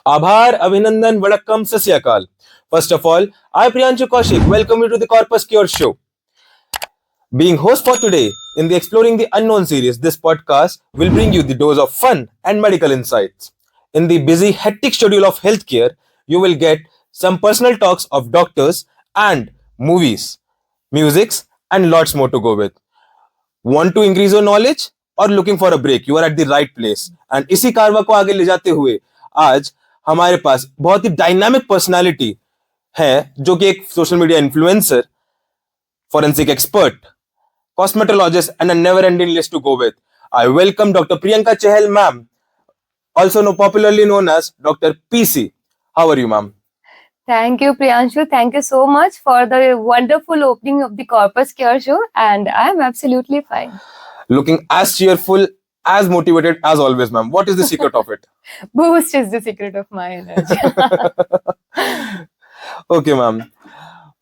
Abhar, Abhinandan, Vadakkam, Sasyakal. First of all, I, Priyanshu Kaushik, welcome you to the Corpus Cure Show. Being host for today in the Exploring the Unknown series, this podcast will bring you the dose of fun and medical insights. In the busy, hectic schedule of healthcare, you will get some personal talks of doctors and movies, musics, and lots more to go with. Want to increase your knowledge और looking for a break? You are at the right place. And इसी कारवा को आगे ले जाते हुए आज हमारे पास बहुत ही डायनामिक पर्सनालिटी है जो कि एक social media influencer, forensic expert, cosmetologist, and a never-ending list to go with. I welcome Dr. Priyanka Chahal, ma'am, also popularly known as Dr. PC. How are you, ma'am? Thank you, Priyanshu. Thank you so much for the wonderful opening of the Corpus Cure Show, and I'm absolutely fine. Looking as cheerful, as motivated as always, ma'am. What is the secret of it? Boost is the secret of my energy. Okay, ma'am.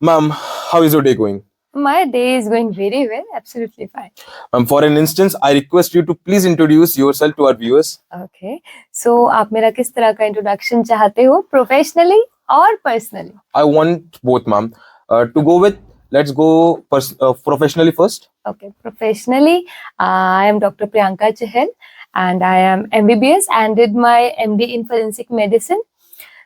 Ma'am, how is your day going? My day is going very well, absolutely fine. For an instance, I request you to please introduce yourself to our viewers. Okay. So, आप मेरा किस तरह का introduction चाहते हो, professionally or personally? I want both, ma'am. To go with, let's go professionally first. Okay. Professionally, I am Dr. Priyanka Chahal and I am MBBS and did my MD in forensic medicine.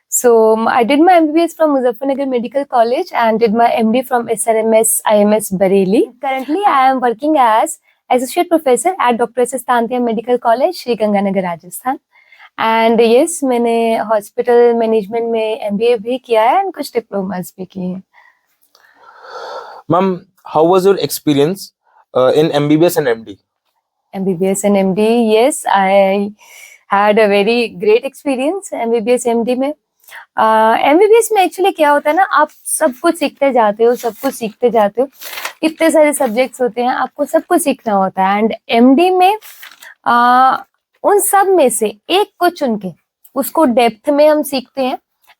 So I did my MBBS from Muzaffarnagar Medical College and did my MD from SRMS IMS Bareilly. Currently, I am working as Associate Professor at Dr. S.S. Tantia Medical College, Sri Ganganagar, Rajasthan. And yes, मैंने hospital management में MBA भी किया है and कुछ diplomas भी किए हैं. Ma'am, how was your experience in MBBS and MD? MBBS and MD, yes, I had a very great experience MBBS MD में. MBBS में एक्चुअली क्या होता है ना, आप सब कुछ सीखते जाते हो, इतने सारे सब्जेक्ट्स होते हैं, आपको सब कुछ सीखना होता है. एंड एमडी में उन सब में से एक को चुन के उसको डेप्थ में हम सीखते हैं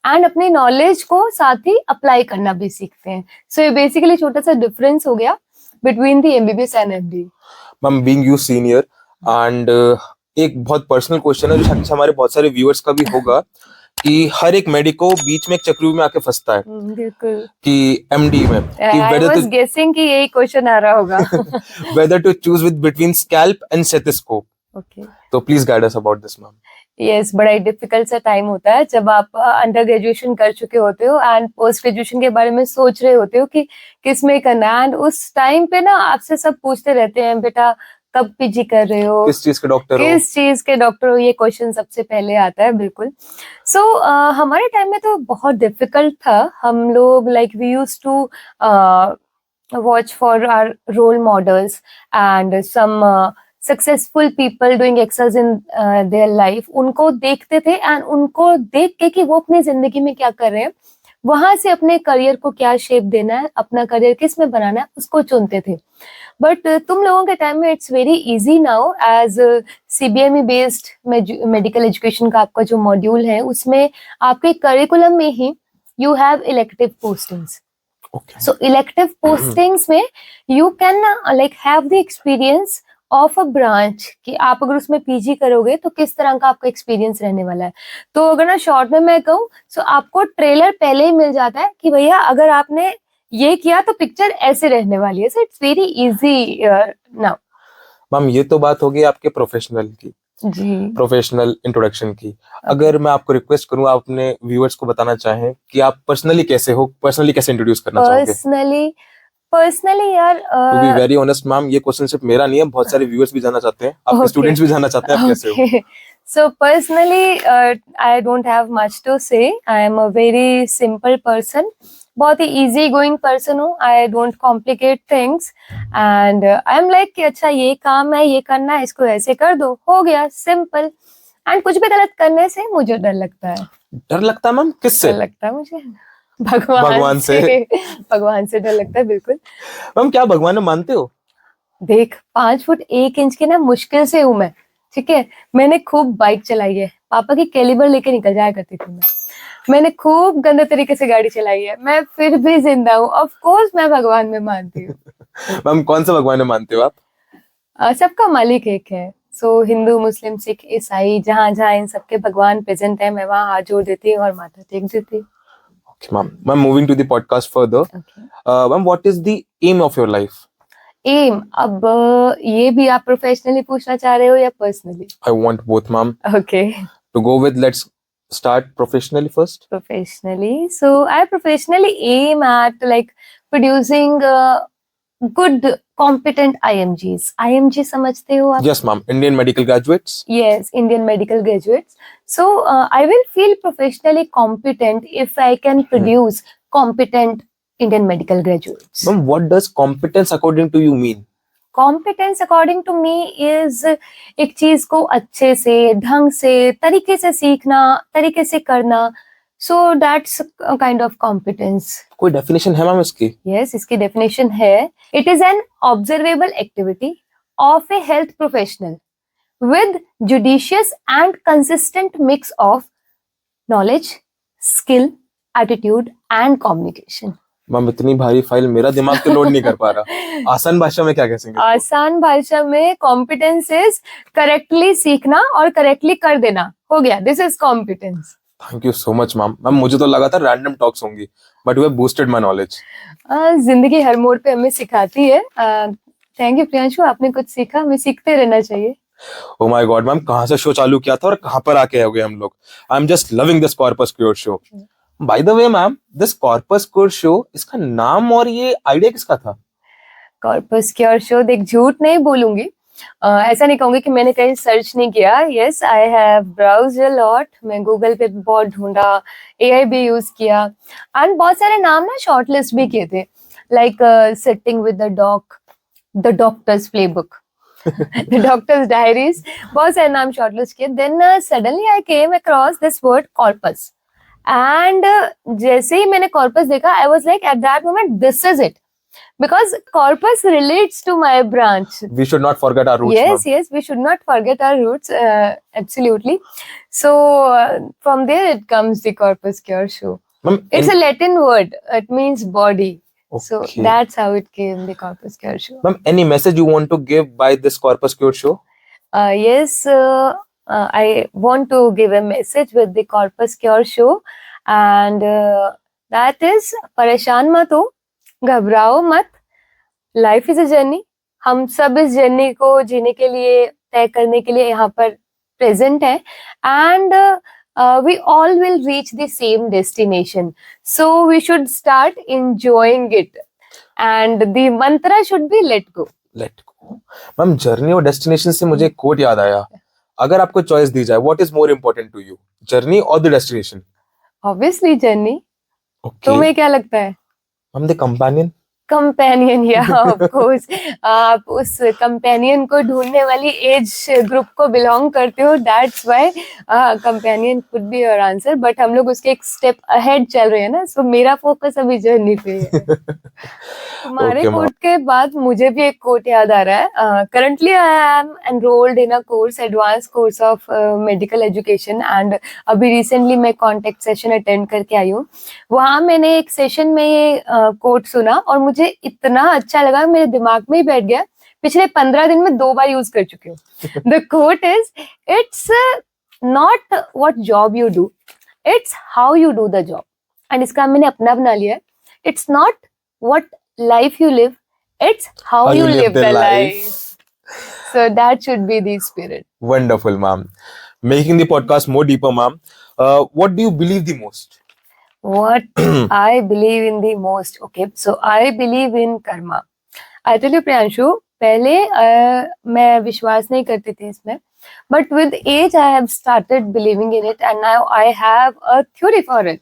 एंड अपनी नॉलेज को साथ ही अप्लाई करना भी सीखते हैं. सो ये बेसिकली छोटा सा डिफरेंस हो गया between the MBBS and MD. Ma'am, being you senior and एक बहुत पर्सनल क्वेश्चन है जो शायद हमारे बहुत सारे व्यूअर्स का भी होगा कि हर एक मेडिको बीच में एक चक्रव्यूह में आके फंसता है. बिल्कुल. कि एमडी में कि I was guessing कि यही क्वेश्चन आ रहा होगा. whether to choose with between scalp and stethoscope. Okay. तो please guide us about this, ma'am. Yes, बड़ा ही डिफिकल्ट सा टाइम होता है जब आप अंडर ग्रेजुएशन कर चुके होते हो एंड पोस्ट ग्रेजुएशन के बारे में सोच रहे होते हो कि किस में करना है. एंड उस टाइम पे ना आपसे सब पूछते रहते हैं, बेटा कब पीजी कर रहे हो, किस चीज के डॉक्टर हो, ये क्वेश्चन सबसे पहले आता है. बिल्कुल. सो हमारे टाइम में तो बहुत डिफिकल्ट था. हम लोग like we used to watch for our role models and some successful people doing excels in their life. उनको देखते थे एंड उनको देख के कि वो अपनी जिंदगी में क्या कर रहे हैं, वहां से अपने करियर को क्या शेप देना है, अपना करियर किस में बनाना है, उसको चुनते थे. बट तुम लोगों के टाइम में it's very easy now as CBME based medical education का आपका जो मॉड्यूल है उसमें आपके करिकुलम में ही you have elective postings. So elective postings में you can like have the experience of a branch कि आप अगर उसमें पीजी करोगे तो किस तरह का आपका एक्सपीरियंस रहने वाला है. तो अगर ना शॉर्ट में मैं कहूँ सो आपको ट्रेलर पहले ही मिल जाता है कि भैया अगर आपने ये किया तो पिक्चर ऐसे रहने वाली है. So it's very easy now. Ma'am, ये तो बात होगी आपके प्रोफेशनल की जी, प्रोफेशनल इंट्रोडक्शन की. अगर मैं आपको रिक्वेस्ट करूँ, आप अपने व्यूअर्स को बताना चाहें कि आप पर्सनली कैसे हो, पर्सनली कैसे इंट्रोड्यूस करना चाहोगे? पर्सनली यार to be very honest ma'am, ये क्वेश्चन सिर्फ मेरा नहीं है, बहुत सारे व्यूअर्स भी जानना चाहते हैं, आपके स्टूडेंट्स भी जानना चाहते हैं आप कैसे हो. So personally, I don't have much to say. I am a very simple person. बहुत ही easy going person हूँ. I don't complicate things. And I am like कि अच्छा ये काम है, ये करना है, इसको ऐसे कर दो, हो गया, simple. And कुछ भी गलत करने से मुझे डर लगता है. डर लगता है मैम? किससे डर लगता है मुझे? भगवान से डर लगता है. बिल्कुल. मैम, क्या भगवान में मानते हो? देख, 5 फुट 1 इंच की ना मुश्किल से हूँ मैं. ठीक है, मैंने खूब बाइक चलाई है, पापा की कैलिबर लेके निकल जाया करती थी मैंने खूब गंदे तरीके से गाड़ी चलाई है, मैं फिर भी जिंदा हूँ. ऑफ कोर्स मैं भगवान में मानती हूँ. मैम, कौन सा भगवान में मानते हो आप? सबका मालिक एक है. सो हिंदू, मुस्लिम, सिख, ईसाई, जहाँ जहाँ इन सबके भगवान प्रेजेंट है, मैं वहाँ हाथ जोड़ देती हूँ और माथा टेक देती हूँ. Okay, ma'am. Ma'am, moving to the podcast further. Okay. Ma'am, what is the aim of your life? Aim, अब ये भी आप प्रोफेशनली पूछना चाह रहे हो या personally? I want both, ma'am. Okay. To go with, let's start professionally first. Professionally, so I professionally aim at like producing good competent IMGs. IMG समझते हो आप? Yes, ma'am. Indian medical graduates. Yes, Indian medical graduates. So I will feel professionally competent if I can produce competent Indian medical graduates. Ma'am, what does competence according to you mean? Competence according to me is एक चीज को अच्छे से, ढंग से, तरीके से सीखना, तरीके से करना. So that's kind of competence. कोई डेफिनेशन है मैम इसकी? यस, इसकी डेफिनेशन है. It is an observable activity of A health professional with judicious and consistent mix of knowledge, skill, attitude and communication. Ma'am इतनी भारी फाइल मेरा दिमाग तो लोड नहीं कर पा रहा. आसान भाषा में क्या कह सकते हैं? आसान भाषा में कॉम्पिटेंस इज करेक्टली सीखना और करेक्टली कर देना. हो गया, this is competence. Thank you so much ma'am. Ma'am मुझे तो लगा था रैंडम टॉक्स होंगी, but you have boosted my knowledge. जिंदगी हर मोड़ पे हमें सिखाती है. थैंक यू प्रियांशु, आपने कुछ सीखा, हमें सीखते रहना चाहिए. ओ माय गॉड मैम, कहाँ से शो चालू किया था और कहाँ पर आके हो गए हम लोग. I am just loving this corpus cure show. By the way ma'am, this corpus cure show, इसका नाम और ये आइडिया किसका था? कॉर्पस क्योर शो, देख झूठ नहीं बोलूंगी. ऐसा नहीं कहूंगी कि मैंने कहीं सर्च नहीं किया. Yes, I have browsed a lot. मैं गूगल पे बहुत ढूंढा, एआई भी यूज किया एंड बहुत सारे नाम ना शॉर्ट लिस्ट भी किए थे. Like sitting with the dog, the doctor's playbook, the doctor's diaries, बहुत सारे नाम शॉर्ट लिस्ट किए. Then suddenly I came across this word corpus and जैसे ही मैंने कॉर्पस देखा, I was like at that moment this is it. Because corpus relates to my branch. We should not forget our roots. Yes, ma'am. yes, we should not forget our roots. Absolutely. So from there it comes the corpus cure show. Ma'am, It's a Latin word. It means body. So Okay. that's how it came, the corpus cure show. Ma'am, any message you want to give by this corpus cure show? Yes, I want to give a message with the corpus cure show, and that is, परेशान मत हो, घबराओ मत. Life is a journey. हम सब इस journey को जीने के लिए, तय करने के लिए यहाँ पर प्रेजेंट है. And we all will reach the same destination. So we should start enjoying it and the mantra should be let go. Let go. Ma'am, journey और डेस्टिनेशन से मुझे एक कोट याद आया. अगर आपको चॉइस दी जाए, what is more important to you, journey और the destination? Obviously journey. Okay. तुम्हें क्या लगता है? Ma'am, the companion. कंपेनियन, या ऑफ कोर्स. आप उस कंपेनियन को ढूंढने वाली एज ग्रुप को बिलोंग करते हो. That's why companion could be your answer. But हम लोग उसके एक स्टेप अहेड चल रहे हैं ना. सो मेरा फोकस अभी जर्नी पे है. तुम्हारे Okay, कोट के बाद मुझे भी एक कोट याद आ रहा है. Currently I am enrolled in a course, advance course of medical education, and अभी रिसेंटली मैं कॉन्टेक्ट सेशन अटेंड करके आई हूँ. वहां मैंने एक सेशन में ये कोट सुना और मुझे इतना अच्छा लगा, मेरे दिमाग में ही बैठ गया. पिछले 15 दिन में 2 बार यूज कर चुकी हूँ. The quote is, it's not what job you do, it's how you do the job. And इसका मैंने अपना बना लिया है. It's not what life you live, it's how you live the life. So that should be the spirit. Wonderful, ma'am. Making the podcast more deeper, ma'am. What do you believe the most? What I believe in the most. Okay, so I believe in karma. I tell you, Priyanshu, पहले मैं विश्वास नहीं करती थी इसमें, but with age I have started believing in it, and now I have a theory for it.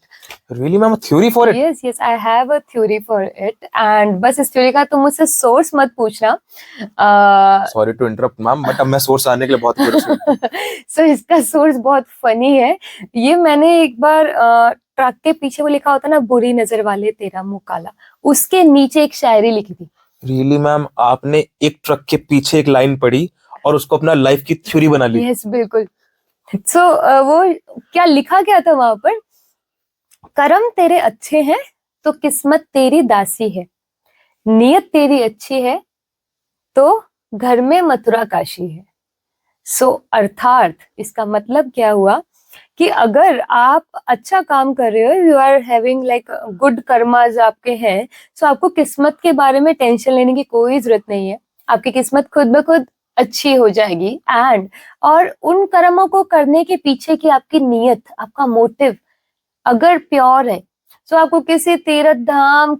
Really, ma'am, a theory for it? Yes, yes, I have a theory for it, and बस इस theory का तुम मुझसे source मत पूछना. Sorry to interrupt, ma'am, but अब मैं source आने के लिए बहुत curious हूँ. So इसका source बहुत funny है. ये मैंने एक बार ट्रक के पीछे वो लिखा होता ना, बुरी नजर वाले तेरा मुंह काला, उसके नीचे एक शायरी लिखी थी. Really, ma'am, आपने एक ट्रक के पीछे एक लाइन पढ़ी और उसको अपना लाइफ की थ्योरी बना ली? Yes, बिल्कुल. So वो क्या लिखा क्या था वहां पर? करम तेरे अच्छे हैं तो किस्मत तेरी दासी है, नीयत तेरी अच्छी है तो घर में मथुरा काशी है. सो अर्थात इसका मतलब क्या हुआ कि अगर आप अच्छा काम कर रहे हो, you are having like good karmas आपके हैं, सो आपको किस्मत के बारे में टेंशन लेने की कोई जरूरत नहीं है. आपकी किस्मत खुद ब खुद अच्छी हो जाएगी. एंड और उन कर्मों को करने के पीछे की आपकी नीयत, आपका मोटिव अगर प्योर है, तो आपको किसी धाम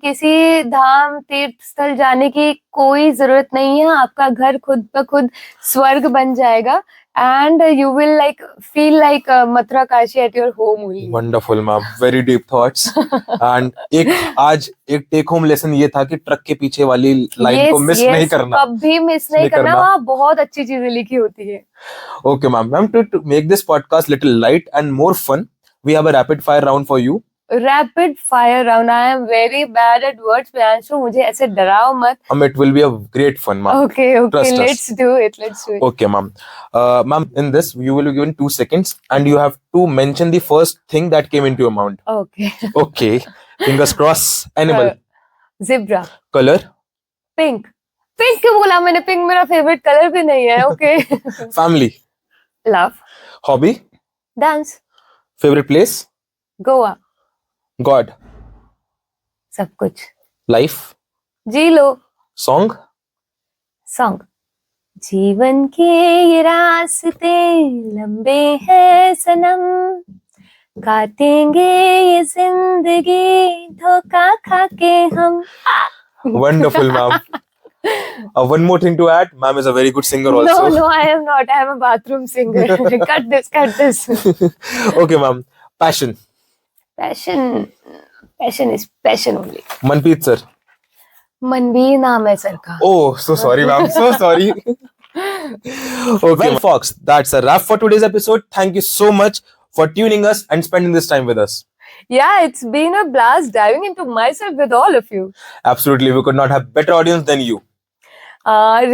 तीर्थ स्थल जाने की कोई जरूरत नहीं है. आपका घर खुद ब खुद स्वर्ग बन जाएगा. And you will like feel like Mathura Kashi at your home only. Wonderful ma'am, very deep thoughts. And आज एक टेक होम लेसन ये था कि ट्रक के पीछे वाली लाइन को मिस नहीं करना, कभी मिस नहीं करना. वहाँ बहुत अच्छी चीजें लिखी होती है. Okay ma'am, to make this podcast little light and more fun, we have a rapid fire round for you. Rapid fire round. I am very bad at words, Priyanshu, मुझे ऐसे डराओ मत. It will be a great fun, ma'am. Okay, Trust us. let's do it. Okay, ma'am. Ma'am, in this you will be given 2 seconds and you have to mention the first thing that came into your mind. Okay. Okay. Fingers crossed. Animal. Zebra. Color. Pink. Pink क्यों बोला मैंने? Pink मेरा favorite color भी नहीं है. Okay. Family. Love. Hobby. Dance. Favorite place. Goa. God. सब कुछ. Life. जी लो. Song. जीवन के ये रास्ते लंबे हैं सनम, काटेंगे ये जिंदगी धोखा खा के हम. Wonderful, ma'am. One more thing to add, ma'am is a very good singer also. No, I am not. I am a bathroom singer. Cut this. Okay, ma'am. Passion. Passion is passion only. Manpreet sir. Manveer नाम है sir का. Oh, so sorry, ma'am. So sorry. Okay, well, folks, that's a wrap for today's episode. Thank you so much for tuning us and spending this time with us. Yeah, it's been a blast diving into myself with all of you. Absolutely, we could not have better audience than you.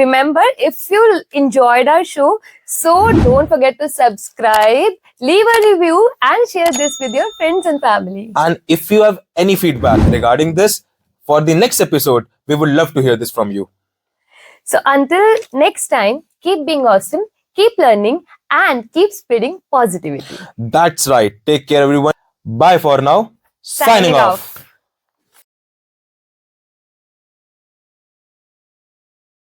Remember, if you enjoyed our show, so don't forget to subscribe, leave a review, and share this with your friends and family. And if you have any feedback regarding this for the next episode, we would love to hear this from you. So until next time, keep being awesome, keep learning, and keep spreading positivity. That's right. Take care, everyone. Bye for now. Signing off.